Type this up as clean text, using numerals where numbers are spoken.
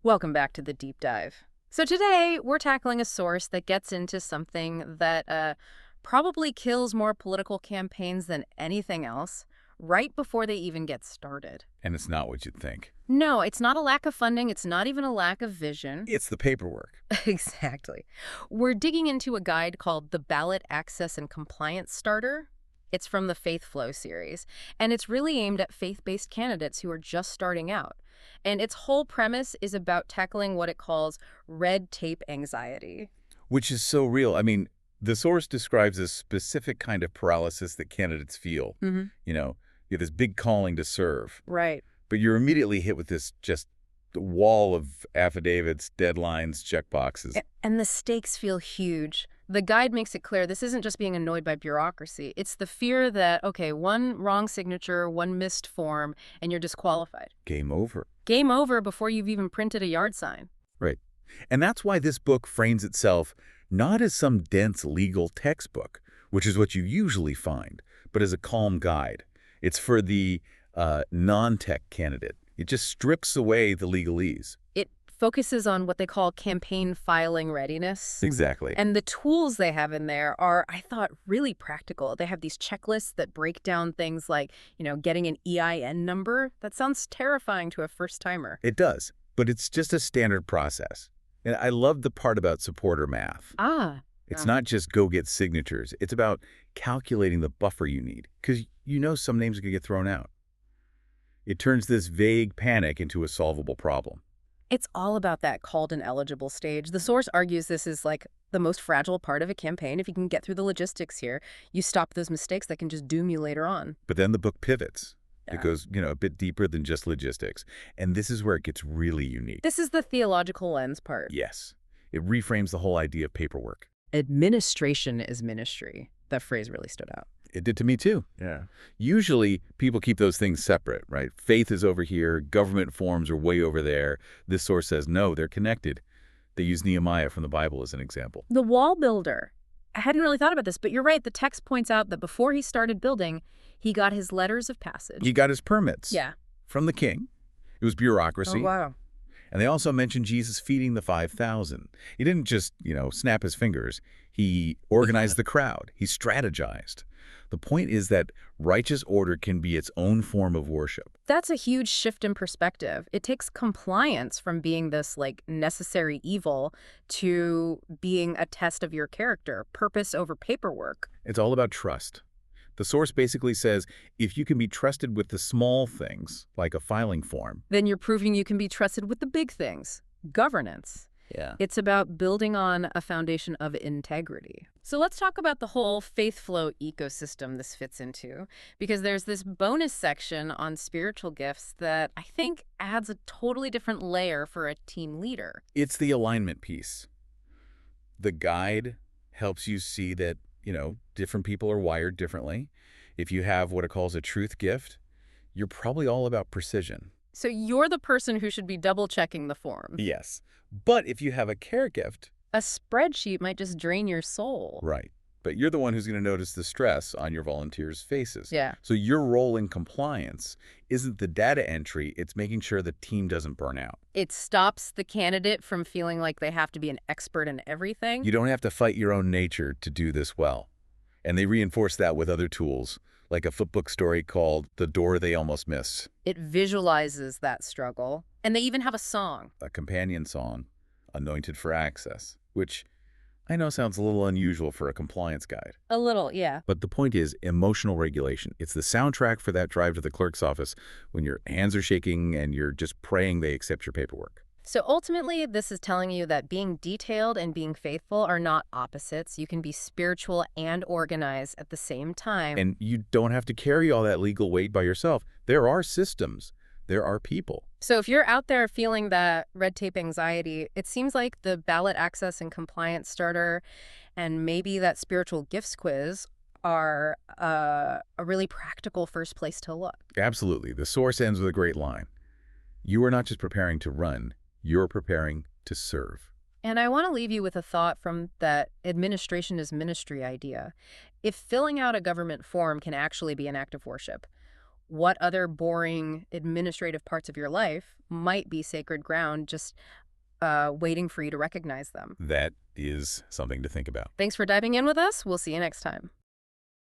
Welcome back to the deep dive. So today we're tackling a source that gets into something that probably kills more political campaigns than anything else right before they even get started. And it's not what you'd think. No, it's not a lack of funding. It's not even a lack of vision. It's the paperwork. Exactly. We're digging into a guide called the Ballot Access and Compliance Starter. It's from the FaithFlow series, and it's really aimed at faith-based candidates who are just starting out. And its whole premise is about tackling what it calls red tape anxiety. Which is so real. I mean, the source describes a specific kind of paralysis that candidates feel. Mm-hmm. You have this big calling to serve, Right. but you're immediately hit with this just wall of affidavits, deadlines, checkboxes. And the stakes feel huge. The guide makes it clear this isn't just being annoyed by bureaucracy. It's the fear that, okay, one wrong signature, one missed form, and you're disqualified. Game over. Game over before you've even printed a yard sign. Right. And that's why this book frames itself not as some dense legal textbook, which is what you usually find, but as a calm guide. It's for the non-tech candidate. It just strips away the legalese. It focuses on what they call campaign filing readiness. Exactly. And the tools they have in there are, I thought, really practical. They have these checklists that break down things like, getting an EIN number. That sounds terrifying to a first-timer. It does, but it's just a standard process. And I love the part about supporter math. It's not just go get signatures. It's about calculating the buffer you need, because some names are going to get thrown out. It turns this vague panic into a solvable problem. It's all about that called and eligible stage. The source argues this is like the most fragile part of a campaign. If you can get through the logistics here, you stop those mistakes that can just doom you later on. But then the book pivots. Yeah. It goes, a bit deeper than just logistics. And this is where it gets really unique. This is the theological lens part. Yes. It reframes the whole idea of paperwork. Administration is ministry. That phrase really stood out. It did to me, too. Yeah. Usually, people keep those things separate, right? Faith is over here. Government forms are way over there. This source says, no, they're connected. They use Nehemiah from the Bible as an example. The wall builder. I hadn't really thought about this, but you're right. The text points out that before he started building, he got his letters of passage. He got his permits. Yeah. From the king. It was bureaucracy. Oh, wow. And they also mentioned Jesus feeding the 5,000. He didn't just, snap his fingers. He organized the crowd. He strategized. The point is that righteous order can be its own form of worship. That's a huge shift in perspective. It takes compliance from being this, necessary evil to being a test of your character, purpose over paperwork. It's all about trust. The source basically says, if you can be trusted with the small things, like a filing form, then you're proving you can be trusted with the big things, governance. Yeah. It's about building on a foundation of integrity. So let's talk about the whole FaithFlow ecosystem this fits into, because there's this bonus section on spiritual gifts that I think adds a totally different layer for a team leader. It's the alignment piece. The guide helps you see that, different people are wired differently. If you have what it calls a truth gift, you're probably all about precision. So you're the person who should be double-checking the form. Yes. But if you have a care gift, a spreadsheet might just drain your soul. right. But you're the one who's going to notice the stress on your volunteers' faces. Yeah. So your role in compliance isn't the data entry, it's making sure the team doesn't burn out. It stops the candidate from feeling like they have to be an expert in everything. You don't have to fight your own nature to do this well. And they reinforce that with other tools, like a flipbook story called The Door They Almost Missed. It visualizes that struggle. And they even have a song. A companion song, Anointed for Access, which I know sounds a little unusual for a compliance guide. A little, yeah. But the point is emotional regulation. It's the soundtrack for that drive to the clerk's office when your hands are shaking and you're just praying they accept your paperwork. So ultimately, this is telling you that being detailed and being faithful are not opposites. You can be spiritual and organized at the same time. And you don't have to carry all that legal weight by yourself. There are systems. There are people. So if you're out there feeling that red tape anxiety, it seems like the Ballot Access and Compliance Starter and maybe that Spiritual Gifts quiz are a really practical first place to look. Absolutely. The source ends with a great line. You are not just preparing to run, you're preparing to serve. And I want to leave you with a thought from that administration is ministry idea. If filling out a government form can actually be an act of worship, what other boring administrative parts of your life might be sacred ground, just waiting for you to recognize them. That is something to think about. Thanks for diving in with us. We'll see you next time.